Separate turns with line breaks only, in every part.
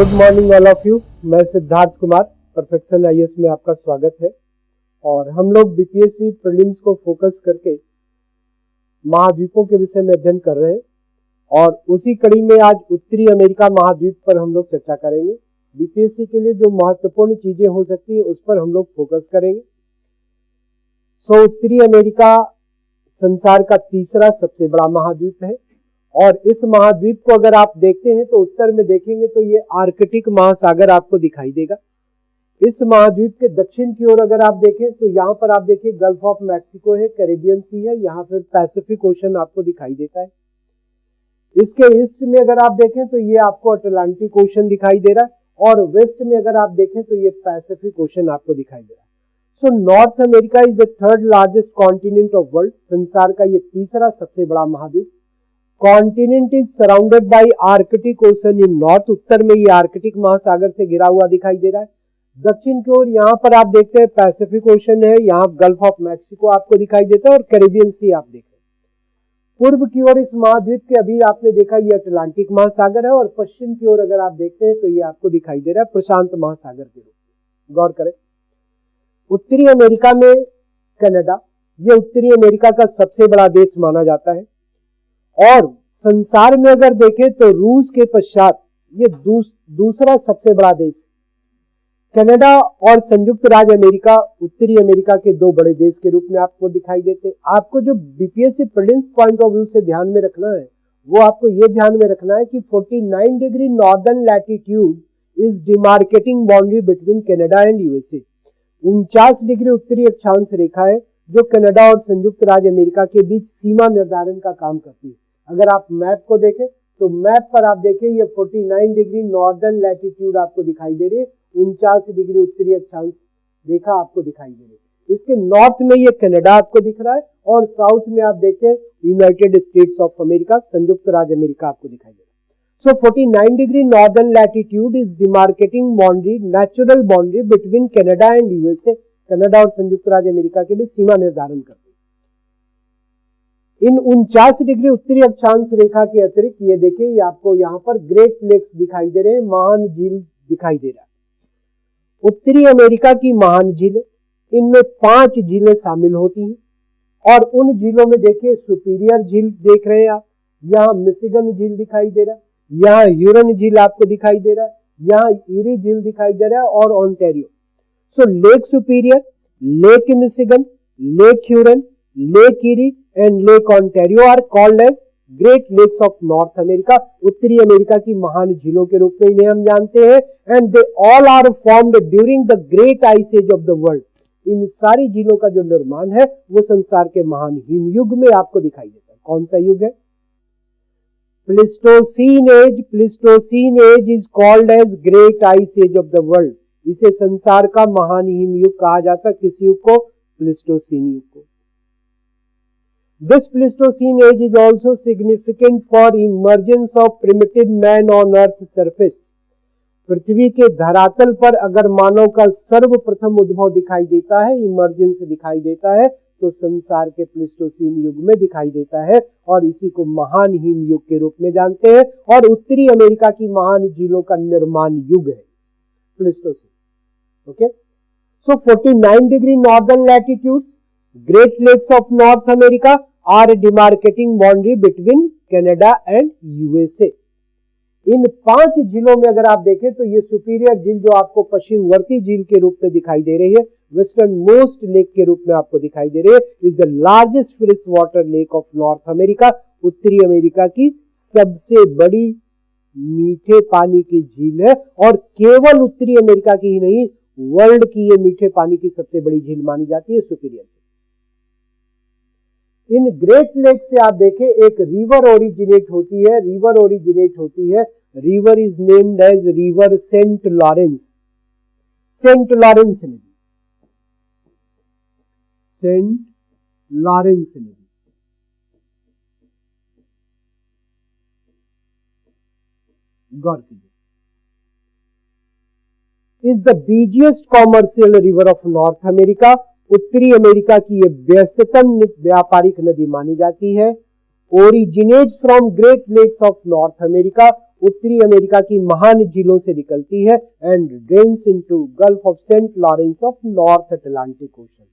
Good morning all of you. मैं Siddharth Kumar, perfection IAS में आपका स्वागत है। और हम लोग बीपीएससी प्रीलिम्स को फोकस करके महाद्वीपों के विषय में अध्ययन कर रहे हैं और उसी कड़ी में आज उत्तरी अमेरिका महाद्वीप पर हम लोग चर्चा करेंगे। बीपीएससी के लिए जो महत्वपूर्ण चीजें हो सकती है उस पर हम लोग फोकस करेंगे। उत्तरी अमेरिका संसार का तीसरा सबसे बड़ा महाद्वीप है और इस महाद्वीप को अगर आप देखते हैं तो उत्तर में देखेंगे तो ये आर्कटिक महासागर आपको दिखाई देगा। इस महाद्वीप के दक्षिण की ओर अगर आप देखें तो यहाँ पर आप देखिए गल्फ ऑफ मैक्सिको है, कैरेबियन सी है, यहाँ फिर पैसिफिक ओशन आपको दिखाई देता है। इसके ईस्ट में अगर आप देखें तो ये आपको अटलांटिक ओशन दिखाई दे रहा है और वेस्ट में अगर आप देखें तो ये पैसिफिक ओशन आपको दिखाई दे रहा है। North America is the third largest continent of world. संसार का ये तीसरा सबसे बड़ा महाद्वीप। Continent is surrounded by Arctic Ocean in north. उत्तर में ये आर्कटिक महासागर से घिरा हुआ दिखाई दे रहा है। दक्षिण की ओर यहाँ पर आप देखते हैं पैसिफिक ओशन है, यहाँ गल्फ ऑफ मैक्सिको आपको दिखाई देता है और कैरेबियन सी आप देख रहे हैं। पूर्व की ओर इस महाद्वीप के अभी आपने देखा ये अटलांटिक महासागर है और पश्चिम की ओर अगर आप देखते हैं तो ये आपको दिखाई दे रहा है प्रशांत महासागर के रूप में। गौर करें, उत्तरी अमेरिका में कनाडा, ये उत्तरी अमेरिका का सबसे बड़ा देश माना जाता है और संसार में अगर देखें तो रूस के पश्चात ये दूसरा सबसे बड़ा देश। कनाडा और संयुक्त राज्य अमेरिका उत्तरी अमेरिका के दो बड़े देश के रूप में आपको दिखाई देते हैं। आपको जो BPSC prelims point of view से ध्यान में रखना है वो आपको ये ध्यान में रखना है कि 49 degree northern latitude is demarcating boundary between Canada and USA. 49 degree उत्तरी अक्षांश रेखा है जो कनाडा और संयुक्त राज्य अमेरिका के बीच सीमा निर्धारण का काम करती है। अगर आप मैप को देखें तो मैप पर आप देखें ये 49 डिग्री नॉर्दर्न लैटिट्यूड आपको दिखाई दे रही है, 49 डिग्री उत्तरी अक्षांश रेखा आपको दिखाई दे रही है। इसके नॉर्थ में ये कनाडा आपको दिख रहा है और साउथ में आप देखते हैं यूनाइटेड स्टेट्स ऑफ अमेरिका, संयुक्त राज्य अमेरिका आपको दिखाई दे रहा है। 49 degree northern latitude is demarcating boundary, natural boundary between Canada and USA। Canada और संयुक्त राज्य अमेरिका के बीच सीमा निर्धारण करते हैं। इन 49 डिग्री उत्तरी अक्षांश रेखा के अतिरिक्त ये देखिए ये आपको यहाँ पर ग्रेट लेक्स दिखाई दे रहे हैं, महान झील दिखाई दे रहा है। उत्तरी अमेरिका की महान झील, इनमें 5 झीलें शामिल होती हैं और उन झीलों में देखिए सुपीरियर झील देख रहे हैं आप, यहाँ मिशिगन झील दिखाई दे रहा है, यहाँ ह्यूरन झील आपको दिखाई दे रहा है, यहाँ ईरी झील दिखाई दे रहा है और Ontario. Lake Superior, Lake Michigan, Lake Huron, Lake Erie and Lake Ontario are called as Great Lakes of North America. उत्तरी अमेरिका की महान झीलों के रूप में इन्हें हम जानते हैं and they all are formed during the great ice age of the world. इन सारी झीलों का जो निर्माण है वो संसार के महान हिमयुग में आपको दिखाई देता है। कौन सा युग है? Pleistocene age. Pleistocene age is called as great ice age of the world. इसे संसार का महान हिमयुग कहा जाता है। किस युग को? प्लिस्टोसीन युग को। This Pleistocene age is also significant for emergence of primitive man on earth surface. पृथ्वी के धरातल पर अगर मानव का सर्वप्रथम उद्भव दिखाई देता है, इमर्जेंस दिखाई देता है तो संसार के प्लिस्टोसीन युग में दिखाई देता है और इसी को महान हिम युग के रूप में जानते हैं और उत्तरी अमेरिका की महान झीलों का निर्माण युग है Pleistocene. Okay, 49 degree northern latitudes, Great Lakes of North America are demarcating boundary between Canada and USA. इन 5 झीलों में अगर आप देखें तो ये सुपीरियर झील जो आपको पश्चिमवर्ती झील के रूप में दिखाई दे रही है, वेस्टर्न मोस्ट लेक के रूप में आपको दिखाई दे रही है, is the largest fresh water lake of North America. उत्तरी अमेरिका की सबसे बड़ी मीठे पानी की झील है और केवल उत्तरी अमेरिका की ही नहीं वर्ल्ड की ये मीठे पानी की सबसे बड़ी झील मानी जाती है सुपीरियर। इन ग्रेट लेक से आप देखें एक रिवर ओरिजिनेट होती है, रिवर ओरिजिनेट होती है। River is named as river Saint Lawrence. Saint Lawrence नदी, सेंट लॉरेंस नदी। गौर कीजिए, is the busiest commercial river of North America. उत्तरी अमेरिका की यह व्यस्ततम व्यापारिक नदी मानी जाती है। Originates from Great Lakes of North America. उत्तरी अमेरिका की महान झीलों से निकलती है and drains into Gulf of Saint Lawrence of North Atlantic Ocean,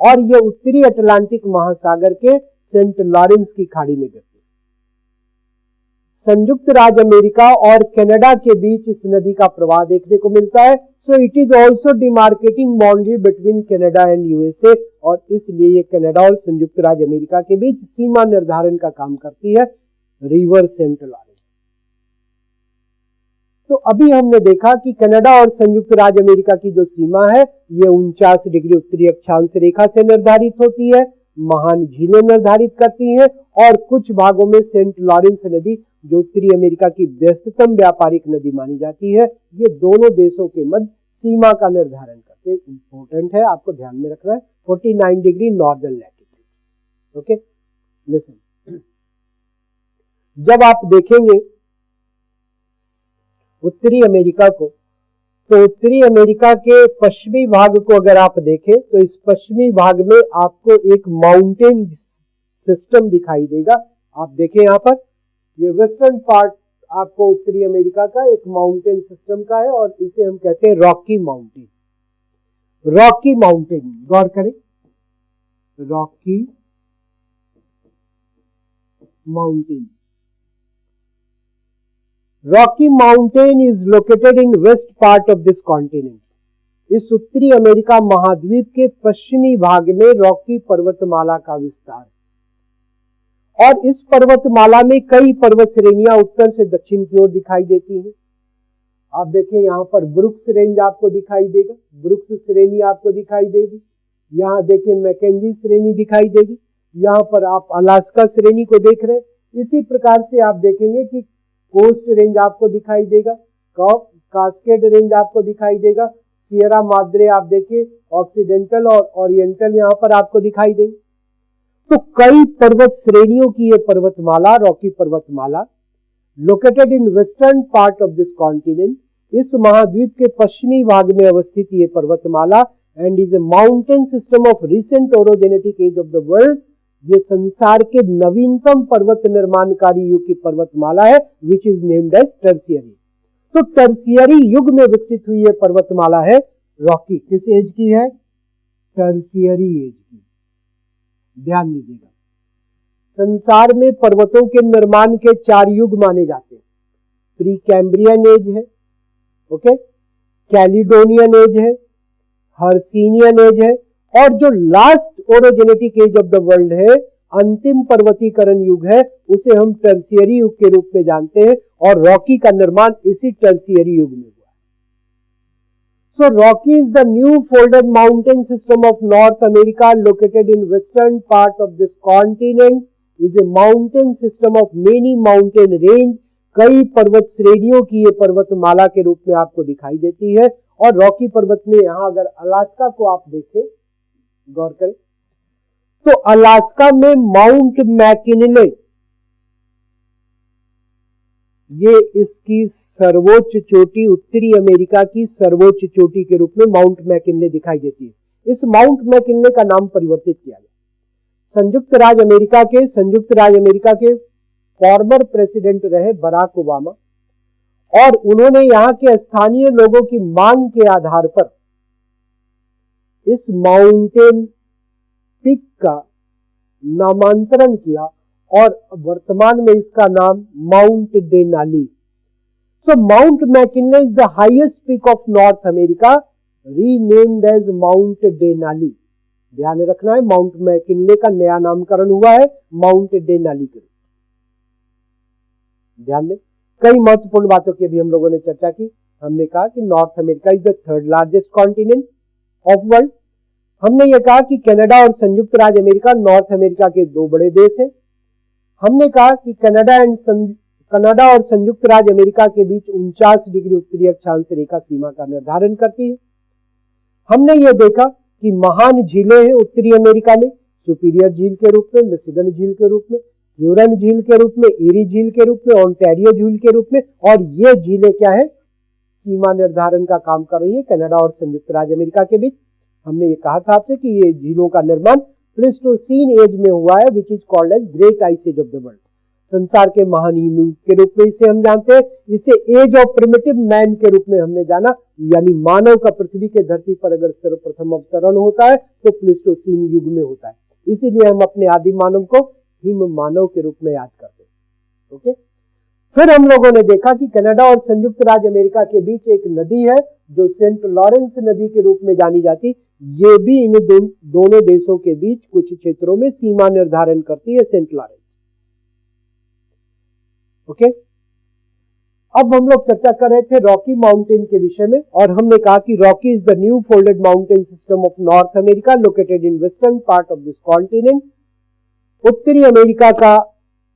और ये उत्तरी अटलांटिक महासागर के सेंट लॉरेंस की खाड़ी में गिरती है। संयुक्त राज्य अमेरिका और कनाडा के बीच इस नदी का प्रवाह देखने को मिलता है। So it is also demarcating boundary between Canada and USA, और इसलिए ये कनाडा और संयुक्त राज्य अमेरिका के बीच सीमा निर्धारण का काम करती है रिवर सेंट लॉरेंस। तो अभी हमने देखा कि कनाडा और संयुक्त राज्य अमेरिका की जो सीमा है ये 49 डिग्री उत्तरी अक्षांश रेखा से निर्धारित होती है, महान झीलें निर्धारित करती हैं, और कुछ भागों में सेंट लॉरेंस नदी जो उत्तरी अमेरिका की व्यस्ततम व्यापारिक नदी मानी जाती है, ये दोनों देशों के मध्य सीमा का निर्धारण करते हैं। इंपॉर्टेंट है, आपको ध्यान में रखना है। 49 degree northern latitude. Okay, listen, जब आप देखेंगे उत्तरी अमेरिका को, तो उत्तरी अमेरिका के पश्चिमी भाग को अगर आप देखें तो इस पश्चिमी भाग में आपको एक माउंटेन सिस्टम दिखाई देगा। आप देखें यहां पर, ये वेस्टर्न पार्ट आपको उत्तरी अमेरिका का एक माउंटेन सिस्टम का है, और इसे हम कहते हैं रॉकी माउंटेन। रॉकी माउंटेन, गौर करें, Rocky mountain. Rocky mountain is located in west part of this continent. इस उत्तरी अमेरिका महाद्वीप के पश्चिमी भाग में रॉकी पर्वतमाला का विस्तार, और इस पर्वतमाला में कई पर्वत श्रेणियां उत्तर से दक्षिण की ओर दिखाई देती हैं। आप देखें यहां पर ब्रुक्स रेंज आपको दिखाई देगा, ब्रुक्स श्रेणी आपको दिखाई देगी। यहां देखें मैकेंजी श्रेणी दिखाई देगी। यहां पर आप अलास्का श्रेणी को देख रहे हैं। इसी प्रकार से आप देखेंगे कि कोस्ट रेंज आपको दिखाई देगा, कास्केड रेंज आपको दिखाई देगा, सियरा माद्रे आप देखिए, ऑक्सीडेंटल और ओरिएंटल यहां पर आपको दिखाई देंगे। तो कई पर्वत श्रेणियों की ये पर्वतमाला, रॉकी पर्वतमाला, located in western part of this continent, इस महाद्वीप के पश्चिमी भाग में अवस्थित ये पर्वतमाला, and is a mountain system of recent orogenetic age of the world. ये संसार के नवीनतम पर्वत निर्माणकारी युग की पर्वतमाला है, which is named as Tertiary. तो टर्शियरी युग में विकसित हुई ये पर्वतमाला है रॉकी। किस एज की है? टर्शियरी एज की। ध्यान दीजिएगा, संसार में पर्वतों के निर्माण के 4 युग माने जाते हैं। प्री कैम्ब्रियन एज है, ओके, कैलिडोनियन एज है, हर्सिनियन एज है, और जो last orogenetic age of the world है, अंतिम पर्वतीकरण युग है, उसे हम टर्शियरी युग के रूप में जानते हैं, और रॉकी का निर्माण इसी टर्शियरी युग में हुआ। So Rocky is the new folded mountain system of North America located in western part of this continent, is a mountain system of many mountain range। कई पर्वत श्रेणियों की ये पर्वतमाला के रूप में आपको दिखाई देती है। और रॉकी पर्वत में यहां अगर अलास्का को आप देखें, गौर करें, तो अलास्का में माउंट मैकिनले, ये इसकी सर्वोच्च चोटी, उत्तरी अमेरिका की सर्वोच्च चोटी के रूप में माउंट मैकिनले दिखाई देती है। इस माउंट मैकिनले का नाम परिवर्तित किया गया। संयुक्त राज्य अमेरिका के फॉर्मर प्रेसिडेंट रहे बराक ओबामा, और उन्होंने यहां के स्थानीय लोगों की मांग के आधार पर इस माउंटेन पीक का नामांतरण किया, और वर्तमान में इसका नाम Mount Denali. So Mount McKinley is the highest peak of North America, renamed as Mount Denali. ध्यान रखना है, माउंट मैकिनले का नया नामकरण हुआ है माउंट डेनाली के। ध्यान दें, कई महत्वपूर्ण बातों की अभी हम लोगों ने चर्चा की। हमने कहा कि north America is the 3rd largest continent of world. हमने ये कहा कि कनाडा और संयुक्त राज्य अमेरिका नॉर्थ अमेरिका के 2 बड़े देश हैं। हमने कहा कि कनाडा और संयुक्त राज्य अमेरिका के बीच 49 डिग्री उत्तरी अक्षांश रेखा सीमा का निर्धारण करती है। हमने ये देखा कि महान झीलें हैं उत्तरी अमेरिका में, सुपीरियर झील के रूप में, मिशिगन झील के रूप में, ह्यूरन झील के रूप में, ईरी झील के रूप में, ओंटारियो झील के रूप में, और ये झीलें क्या है? सीमा निर्धारण का काम कर रही है कनाडा और संयुक्त राज्य अमेरिका के बीच। हमने ये कहा था आपसे कि ये झीलों का निर्माण प्लेस्टोसीन एज में हुआ है, which is called as great ice age of the world. संसार के महान युग के रूप में इसे हम जानते हैं। इसे एज ऑफ प्रिमिटिव मैन के रूप में हमने जाना, यानी मानव का पृथ्वी के धरती पर अगर सर्वप्रथम अवतरण होता है तो प्लीस्टोसीन युग में होता है। इसीलिए हम अपने आदि मानव को हिम मानव के रूप में याद करते हैं। ओके, फिर हम लोगों ने देखा कि कनाडा और संयुक्त राज्य अमेरिका के बीच एक नदी है जो सेंट लॉरेंस नदी के रूप में जानी जाती। ये भी इन दोनों देशों के बीच कुछ क्षेत्रों में सीमा निर्धारण करती है, सेंट लॉरेंस। ओके, अब हम लोग चर्चा कर रहे थे रॉकी माउंटेन के विषय में, और हमने कहा कि Rocky is the new folded mountain system of North America located in western part of this continent. उत्तरी अमेरिका का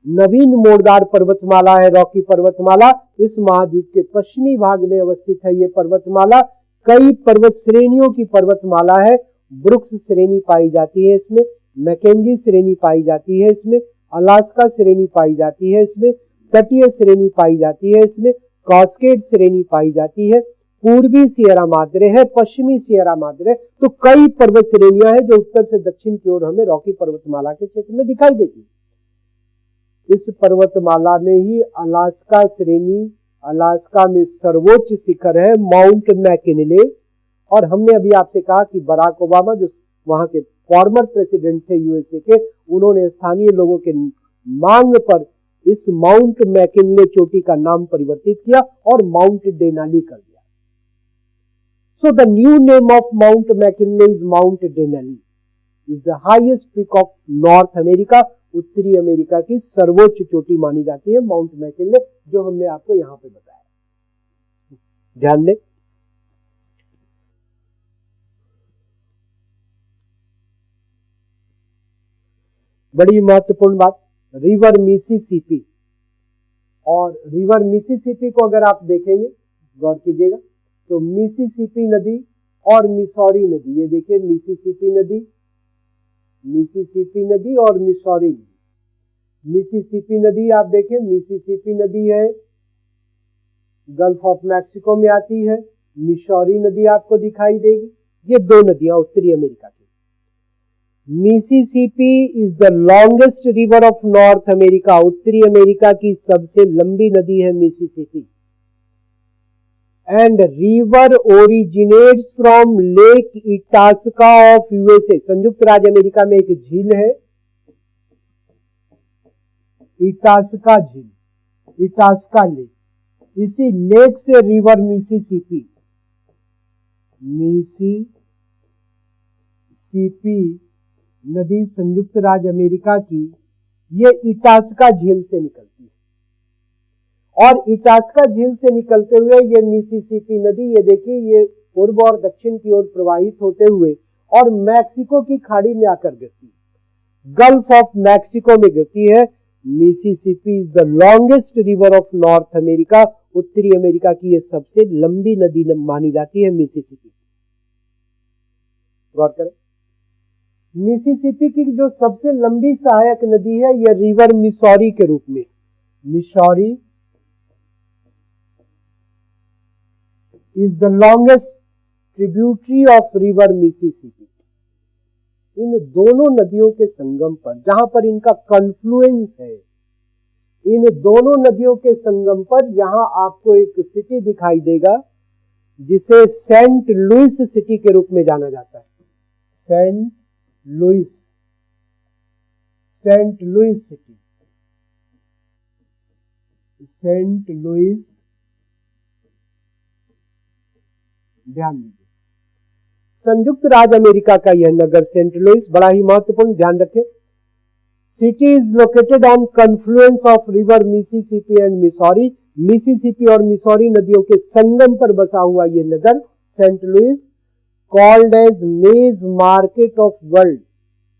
नवीन मोड़दार पर्वतमाला है रॉकी पर्वतमाला। इस महाद्वीप के पश्चिमी भाग में अवस्थित है ये पर्वतमाला। कई पर्वत श्रेणियों की पर्वतमाला है। ब्रुक्स श्रेणी पाई जाती है इसमें, मैकेंजी श्रेणी पाई जाती है इसमें, अलास्का श्रेणी पाई जाती है इसमें, तटीय श्रेणी पाई जाती है इसमें, कास्केड श्रेणी पाई जाती है, पूर्वी सियरा माद्रे है, पश्चिमी सियरा माद्रे है। तो कई पर्वत श्रेणियां हैं जो उत्तर से दक्षिण की ओर हमें रॉकी पर्वतमाला के क्षेत्र में दिखाई देती है। इस पर्वतमाला में ही अलास्का श्रेणी, अलास्का में सर्वोच्च शिखर है माउंट मैकिनले। और हमने अभी आपसे कहा कि बराक ओबामा जो वहां के फॉर्मर प्रेसिडेंट थे यूएसए के, उन्होंने स्थानीय लोगों के मांग पर इस माउंट मैकिनले चोटी का नाम परिवर्तित किया और माउंट डेनाली कर दिया। So the new name of mount McKinley is mount Denali, is the highest peak of North America. उत्तरी अमेरिका की सर्वोच्च चोटी मानी जाती है माउंट मैकिनले, जो हमने आपको यहां पे बताया। ध्यान दें, बड़ी महत्वपूर्ण बात, रिवर मिसिसिपी। और रिवर मिसिसिपी को अगर आप देखेंगे, गौर कीजिएगा, तो मिसिसिपी नदी और मिसौरी नदी, ये देखिए मिसिसिपी नदी, मिसिसिपी नदी और मिसौरी नदी। मिसिसिपी नदी आप देखें, मिसिसिपी नदी है गल्फ ऑफ मैक्सिको में आती है। मिसौरी नदी आपको दिखाई देगी। ये दो नदियां उत्तरी अमेरिका की। Mississippi is the longest river of North America. उत्तरी अमेरिका की सबसे लंबी नदी है Mississippi. And river originates from lake Itasca of USA. संयुक्त राज्य अमेरिका में एक झील है, इटास्का झील, इटास्का लेक। इसी लेक से रिवर मिसिसिपी, मिसिसिपी नदी संयुक्त राज्य अमेरिका की ये इटास्का झील से निकलती है। और इटास्का झील से निकलते हुए ये मिसिसिपी नदी, ये देखिए, ये पूर्व और दक्षिण की ओर प्रवाहित होते हुए और मैक्सिको की खाड़ी में आकर गिरती है, गल्फ ऑफ मैक्सिको में गिरती है। Mississippi is the longest river of North America. उत्तरी अमेरिका की ये सबसे लंबी नदी मानी जाती है मिसिसिपी। गौर करें, मिसिसिपी की जो सबसे लंबी सहायक नदी है यह रिवर मिसौरी के रूप में, Missouri is the longest tributary of river Mississippi. इन दोनों नदियों के संगम पर, जहां पर इनका कन्फ्लुएंस है, इन दोनों नदियों के संगम पर यहां आपको एक सिटी दिखाई देगा जिसे सेंट लुइस सिटी के रूप में जाना जाता है। Saint Louis, Saint Louis city, Saint Louis. ध्यान दीजिए, संयुक्त राज्य अमेरिका का यह नगर सेंट लुइस बड़ा ही महत्वपूर्ण, ध्यान रखें। City is located on confluence of river Mississippi and Missouri. Mississippi और मिसौरी नदियों के संगम पर बसा हुआ यह नगर Saint Louis, called as maize market of world.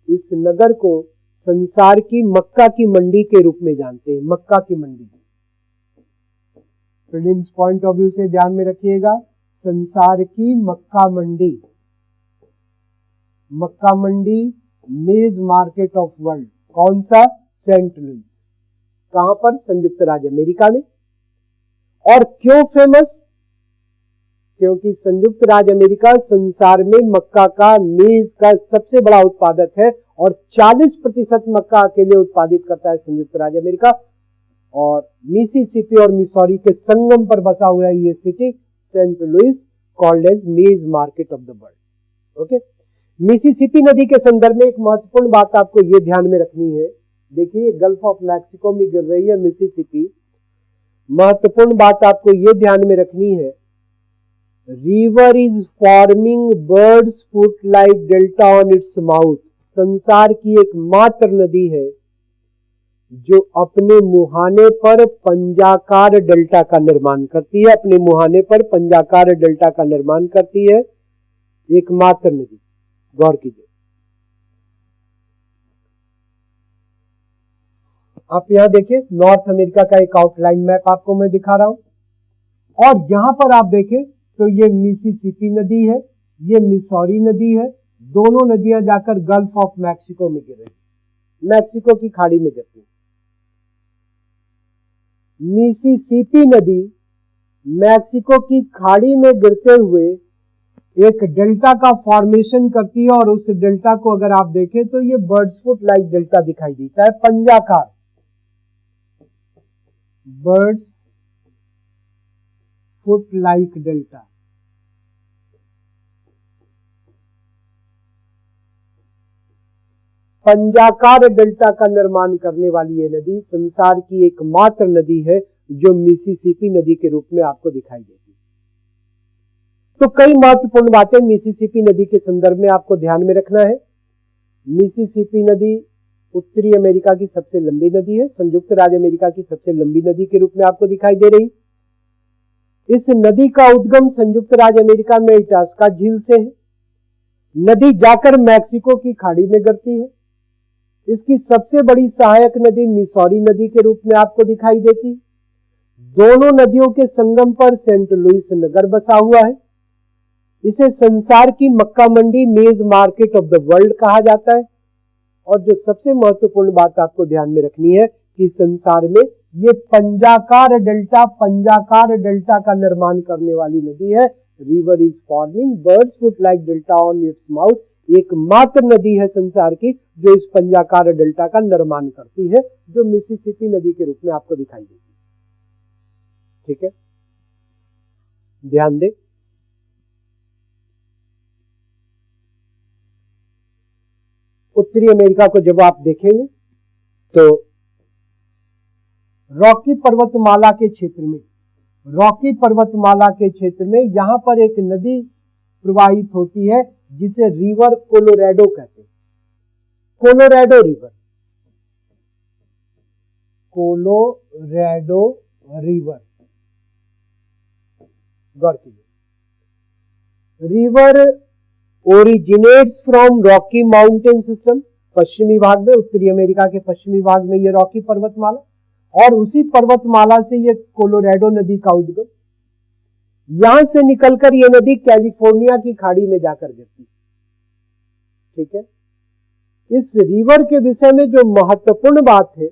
इस नगर को संसार की मक्का की मंडी के रूप में जानते हैं, मक्का की मंडी। प्रीलिम्स पॉइंट ऑफ व्यू से ध्यान में रखिएगा, संसार की मक्का मंडी, मक्का मंडी, मेज मार्केट ऑफ वर्ल्ड। कौन सा? Saint Louis. कहां पर? संयुक्त राज्य अमेरिका में। और क्यों फेमस? क्योंकि संयुक्त राज्य अमेरिका संसार में मक्का का, मेज का सबसे बड़ा उत्पादक है और 40% मक्का अकेले उत्पादित करता है संयुक्त राज्य अमेरिका। और मिसिसिपी और मिसौरी के संगम पर बसा हुआ है ये city Saint Louis, called as maize market of the world. Okay, Mississippi नदी के संदर्भ में एक महत्वपूर्ण बात आपको ये ध्यान में रखनी है। देखिए गल्फ ऑफ मैक्सिको में गिर रही है मिसिसिपी। महत्वपूर्ण बात आपको ये ध्यान में रखनी है, river is forming birds foot like delta on its mouth. संसार की एकमात्र नदी है जो अपने मुहाने पर पंजाकार डेल्टा का निर्माण करती है, अपने मुहाने पर पंजाकार डेल्टा का निर्माण करती है, एकमात्र नदी। गौर कीजिए, आप यहां देखिए नॉर्थ अमेरिका का एक आउटलाइन मैप आपको मैं दिखा रहा हूं, और यहां पर आप देखें तो ये मिसिसिपी नदी है, ये मिसौरी नदी है, दोनों नदियां जाकर गल्फ ऑफ मैक्सिको में गिर रही है, मैक्सिको की खाड़ी में गिरती है। मिसिसिपी नदी मैक्सिको की खाड़ी में गिरते हुए एक डेल्टा का फॉर्मेशन करती है, और उस डेल्टा को अगर आप देखें तो ये बर्ड्स फुट लाइक डेल्टा दिखाई देता है, पंजाकार बर्ड्स फुट लाइक डेल्टा। पंजाकार डेल्टा का निर्माण करने वाली ये नदी संसार की एकमात्र नदी है जो मिसिसिपी नदी के रूप में आपको दिखाई देती है। तो कई महत्वपूर्ण बातें मिसिसिपी नदी के संदर्भ में आपको ध्यान में रखना है। मिसिसिपी नदी उत्तरी अमेरिका की सबसे लंबी नदी है, संयुक्त राज्य अमेरिका की सबसे लंबी नदी के रूप में आपको दिखाई दे रही। इस नदी का उद्गम संयुक्त राज्य अमेरिका में इटास्का झील से है। नदी जाकर मैक्सिको की खाड़ी में गिरती है। इसकी सबसे बड़ी सहायक नदी मिसौरी नदी के रूप में आपको दिखाई देती। दोनों नदियों के संगम पर सेंट लुइस नगर बसा हुआ है। इसे संसार की मक्का मंडी, मेज मार्केट ऑफ द वर्ल्ड कहा जाता है। और जो सबसे महत्वपूर्ण बात आपको ध्यान में रखनी है कि संसार में ये पंजाकार डेल्टा का निर्माण करने वाली नदी है। River is forming birds foot like delta on its mouth. एकमात्र नदी है संसार की जो इस पंजाकार डेल्टा का निर्माण करती है, जो मिसिसिपी नदी के रूप में आपको दिखाई देती है। ठीक है, ध्यान दें। उत्तरी अमेरिका को जब आप देखेंगे तो रॉकी पर्वतमाला के क्षेत्र में यहां पर एक नदी प्रवाहित होती है जिसे रिवर कोलोराडो कहते हैं। कोलोराडो रिवर, गौर कीजिए, river originates from Rocky mountain system. पश्चिमी भाग में, उत्तरी अमेरिका के पश्चिमी भाग में ये रॉकी पर्वतमाला, और उसी पर्वतमाला से ये कोलोराडो नदी का उद्गम। यहां से निकलकर ये नदी कैलिफोर्निया की खाड़ी में जाकर गिरती। ठीक है, इस रिवर के विषय में जो महत्वपूर्ण बात है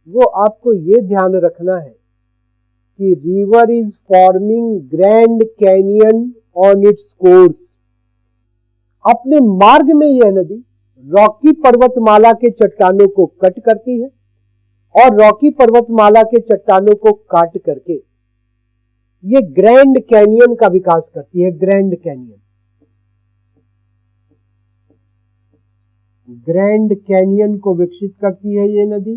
वो आपको ये ध्यान रखना है कि river is forming grand canyon on its course. अपने मार्ग में यह नदी रॉकी पर्वतमाला के चट्टानों को कट करती है, और रॉकी पर्वतमाला के चट्टानों को काट करके ये ग्रैंड कैनियन का विकास करती है। ग्रैंड कैनियन को विकसित करती है ये नदी।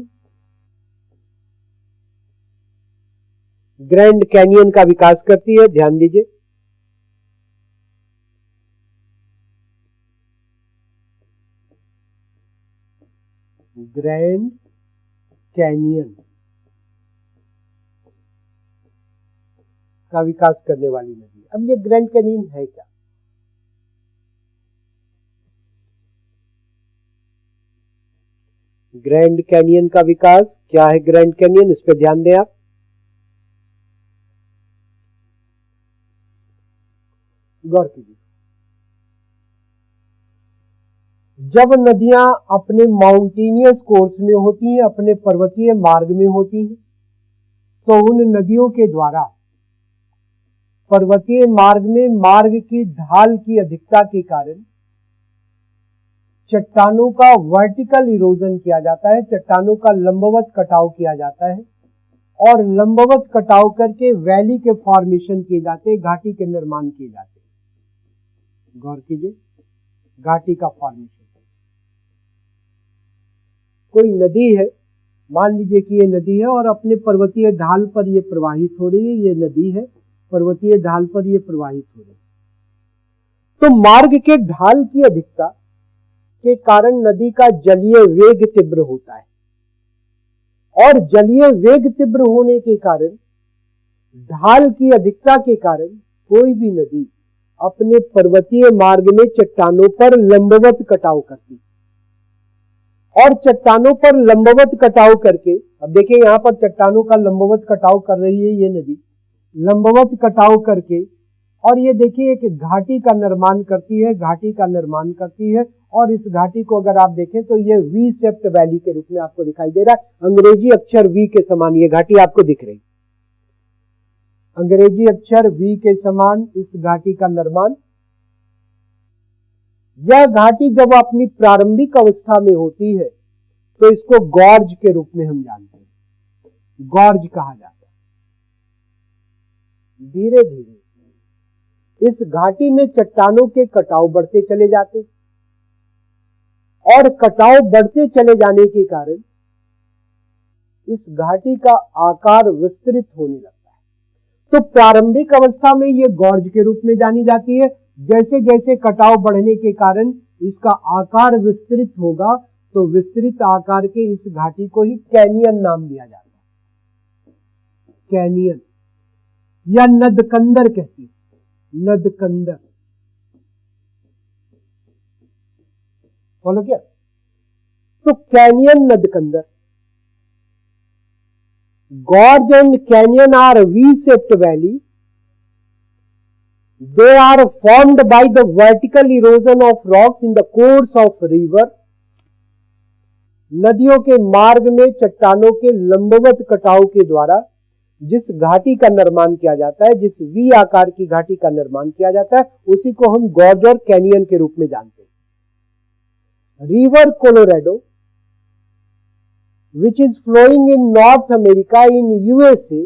ग्रैंड कैनियन का विकास करती है, ध्यान दीजिए। ग्रैंड कैनियन का विकास करने वाली नदी। अब ये ग्रैंड कैनियन है क्या? ग्रैंड कैनियन का विकास क्या है? ग्रैंड कैनियन, इस पे ध्यान दें आप। गौर कीजिए, जब नदियां अपने माउंटेनियस कोर्स में होती हैं, अपने पर्वतीय मार्ग में होती हैं, तो उन नदियों के द्वारा पर्वतीय मार्ग में मार्ग की ढाल की अधिकता के कारण चट्टानों का वर्टिकल इरोजन किया जाता है, चट्टानों का लंबवत कटाव किया जाता है और लंबवत कटाव करके वैली के फॉर्मेशन किए जाते हैं, घाटी के निर्माण किए जाते हैं। गौर कीजिए, घाटी का फॉर्मेशन। कोई नदी है, मान लीजिए कि ये नदी है और अपने पर्वतीय ढाल पर ये प्रवाहित हो रही है, ये नदी है, पर्वतीय ढाल पर ये प्रवाहित हो रही है। तो मार्ग के ढाल की अधिकता के कारण नदी का जलीय वेग तीव्र होता है और जलीय वेग तीव्र होने के कारण, ढाल की अधिकता के कारण कोई भी नदी अपने पर्वतीय मार्ग में चट्टानों पर लंबवत कटाव करती और चट्टानों पर लंबवत कटाव करके, अब देखिए यहां पर चट्टानों का लंबवत कटाव कर रही है ये नदी, लंबवत कटाव करके, और ये देखिए एक घाटी का निर्माण करती है, घाटी का निर्माण करती है। और इस घाटी को अगर आप देखें तो ये वी शेप्ड वैली के रूप में आपको दिखाई दे रहा है। अंग्रेजी अक्षर वी के समान ये घाटी आपको दिख रही, अंग्रेजी अक्षर वी के समान इस घाटी का निर्माण। यह घाटी जब अपनी प्रारंभिक अवस्था में होती है तो इसको गॉर्ज के रूप में हम जानते हैं, गॉर्ज कहा जाता है। धीरे धीरे इस घाटी में चट्टानों के कटाव बढ़ते चले जाते और कटाव बढ़ते चले जाने के कारण इस घाटी का आकार विस्तृत होने लगता है। तो प्रारंभिक अवस्था में यह गॉर्ज के रूप में जानी जाती है। जैसे जैसे कटाव बढ़ने के कारण इसका आकार विस्तृत होगा तो विस्तृत आकार के इस घाटी को ही कैनियन नाम दिया जाता है, कैनियन या नदकंदर कहते हैं, नदकंदर। बोलो क्या? तो कैनियन, नदकंदर। गॉर्ज एंड कैनियन आर वी-shaped valley. They are formed by the vertical erosion of rocks in the course of river. नदियों के मार्ग में चट्टानों के लंबवत कटाव के द्वारा जिस घाटी का निर्माण किया जाता है, जिस वी आकार की घाटी का निर्माण किया जाता है, उसी को हम गॉर्ज और कैनियन के रूप में जानते हैं। River Colorado which is flowing in North America in USA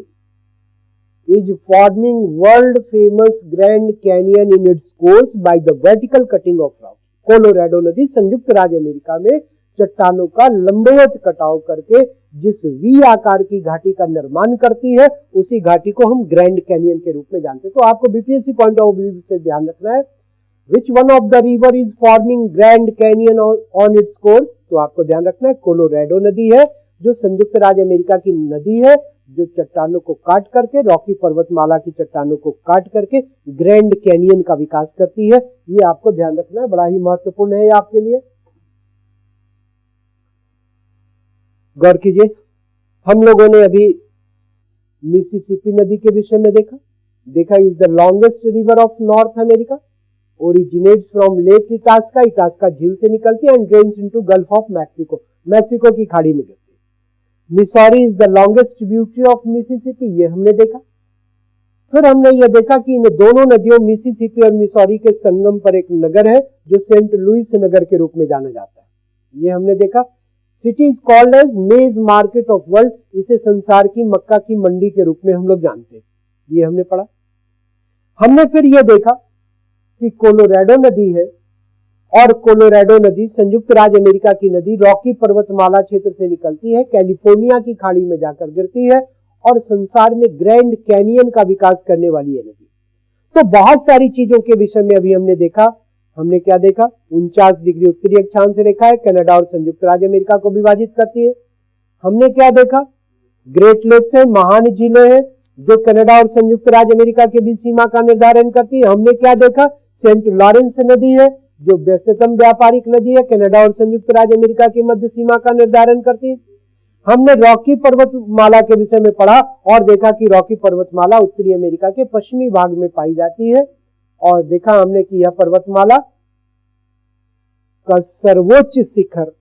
is forming world famous Grand Canyon in its course by the vertical cutting of rock. Colorado नदी संयुक्त राज्य अमेरिका में चट्टानों का लंबवत कटाव करके जिस वी आकार की घाटी का निर्माण करती है, उसी घाटी को हम ग्रैंड कैनियन के रूप में जानते हैं। तो आपको बीपीएससी पॉइंट ऑफ व्यू से ध्यान रखना है, Which one of the river is forming Grand Canyon on its course? तो आपको ध्यान रखना है कोलोराडो नदी है जो संयुक्त राज्य अमेरिका की नदी है, जो चट्टानों को काट करके, रॉकी पर्वतमाला की चट्टानों को काट करके ग्रैंड कैनियन का विकास करती है। ये आपको ध्यान रखना है, बड़ा ही महत्वपूर्ण है आपके लिए। गौर कीजिए, हम लोगों ने अभी मिसिसिपी नदी के विषय में देखा is the longest river of North America, originates from Lake Itasca, Itasca झील से निकलती है and drains into Gulf of Mexico, Mexico की खाड़ी में गिरती है। Missouri is the longest tributary of Mississippi, ये हमने देखा। फिर हमने ये देखा कि इन दोनों नदियों मिसिसिपी और मिसौरी के संगम पर एक नगर है जो सेंट लुइस नगर के रूप में जाना जाता है, ये हमने देखा। City is called as maize market of world, इसे संसार की मक्का की मंडी के रूप में हम लोग जानते हैं, ये हमने पढ़ा। हमने फिर यह देखा कि कोलोराडो नदी है और कोलोराडो नदी संयुक्त राज्य अमेरिका की नदी रॉकी पर्वतमाला क्षेत्र से निकलती है, कैलिफोर्निया की खाड़ी में जाकर गिरती है और संसार में ग्रैंड कैनियन का विकास करने वाली है नदी। तो बहुत सारी चीजों के विषय में अभी हमने देखा। हमने क्या देखा? 49 डिग्री उत्तरी अक्षांश रेखा है, कनाडा और संयुक्त राज्य अमेरिका को विभाजित करती है। हमने क्या देखा? ग्रेट लेक्स है, महान झीलें हैं जो कनाडा और संयुक्त राज्य अमेरिका के बीच सीमा का निर्धारण करती है। हमने क्या देखा? सेंट लॉरेंस नदी है जो व्यस्ततम व्यापारिक नदी है, कनाडा और संयुक्त राज्य अमेरिका के मध्य सीमा का निर्धारण करती है। हमने रॉकी पर्वतमाला के विषय में पढ़ा और देखा कि रॉकी पर्वतमाला उत्तरी अमेरिका के पश्चिमी भाग में पाई जाती है, और देखा हमने कि यह पर्वतमाला का सर्वोच्च शिखर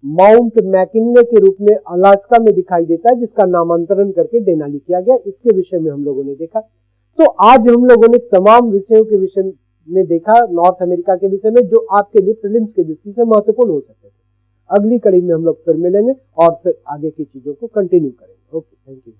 माउंट मैकिनले के रूप में अलास्का में दिखाई देता है, जिसका नामांतरण करके डेनाली किया गया। इसके विषय में हम लोगों ने देखा। तो आज हम लोगों ने तमाम विषयों के विषय में देखा नॉर्थ अमेरिका के विषय में, जो आपके लिए प्रीलिम्स की दृष्टि से महत्वपूर्ण हो सकते थे। अगली कड़ी में हम लोग फिर मिलेंगे और फिर आगे की चीजों को कंटिन्यू करेंगे। Okay, thank you.